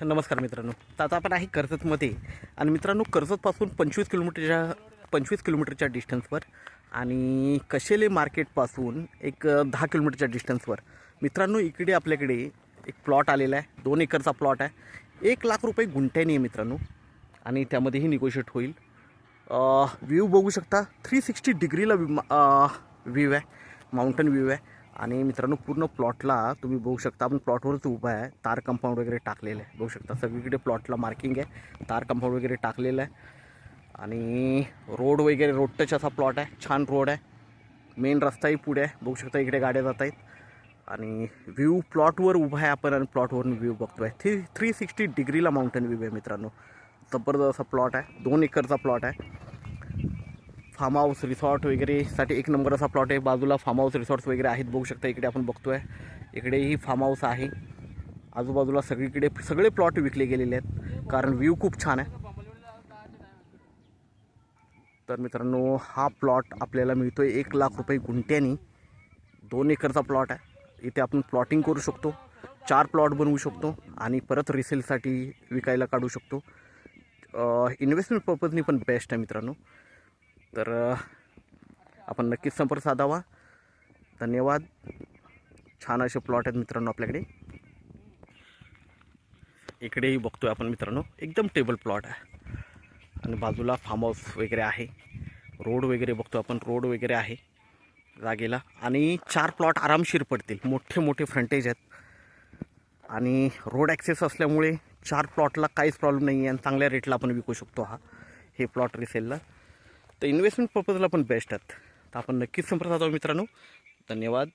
नमस्कार मित्रांनो. तर आता आपण आहे कर्जतमध्ये आणि मित्रांनो कर्जतपासून 25 किलोमीटरच्या डिस्टन्सवर आणि कशेले मार्केटपासून एक 10 किलोमीटरच्या डिस्टन्सवर मित्रांनो इकडे आपल्याकडे एक प्लॉट आलेला आहे. 2 एकरचा प्लॉट आहे. 1 लाख रुपये गुंठ्याने आहे मित्रांनो आणि त्यामध्येही निगोशिएट होईल. व्ह्यू बघू शकता 360 डिग्रीला व्ह्यू आहे, माउंटन व्ह्यू आहे. आणि मित्रांनो पूर्ण प्लॉटला तुम्ही बघू शकता, आपण प्लॉटवरच उभा आहे. तार कंपाऊंड वगैरे टाकलेलं आहे, बघू शकता सगळीकडे प्लॉटला मार्किंग आहे, तार कंपाऊंड वगैरे टाकलेलं आहे. आणि रोड वगैरे रोड टच असा प्लॉट आहे, छान रोड आहे. मेन रस्ताही पुढे आहे, बघू शकता इकडे गाड्या जात आहेत. आणि व्ह्यू प्लॉटवर उभा आहे आपण आणि प्लॉटवरून व्ह्यू बघतो आहे. 360 डिग्रीला माउंटन व्ह्यू आहे मित्रांनो. जबरदस्त असा प्लॉट आहे, 2 एकरचा प्लॉट आहे. फार्म हाऊस रिसॉर्ट वगैरेसाठी एक नंबर असा प्लॉट आहे. बाजूला फार्म हाऊस रिसॉर्ट्स वगैरे आहेत, बघू शकता इकडे आपण बघतो आहे. इकडेही फार्म हाऊस आहे. आजूबाजूला सगळीकडे सगळे प्लॉट विकले गेलेले आहेत कारण व्ह्यू खूप छान आहे. तर मित्रांनो हा प्लॉट आपल्याला मिळतो आहे 1 लाख रुपये गुंठ्यानी. 2 एकरचा प्लॉट आहे. इथे आपण प्लॉटिंग करू शकतो, 4 प्लॉट बनवू शकतो आणि परत रिसेलसाठी विकायला काढू शकतो. इन्व्हेस्टमेंट पर्पजनी पण बेस्ट आहे मित्रांनो. तर आपण नक्कीच संपर्क साधावा. धन्यवाद. छान असे प्लॉट आहेत मित्रांनो आपल्याकडे. इकडेही बघतोय आपण मित्रांनो, एकदम टेबल प्लॉट आहे आणि बाजूला फार्म हाऊस वगैरे आहे. रोड वगैरे बघतो आपण, रोड वगैरे आहे जागेला. आणि 4 प्लॉट आरामशीर पडतील, मोठे मोठे फ्रंटेज आहेत आणि रोड ॲक्सेस असल्यामुळे 4 प्लॉटला काहीच प्रॉब्लेम नाही आहे आणि चांगल्या रेटला आपण विकू शकतो हे प्लॉट रिसेलला. तर इन्व्हेस्टमेंट पर्पजला पण बेस्ट आहेत. तर आपण नक्कीच संपर्क साधावा मित्रांनो. धन्यवाद.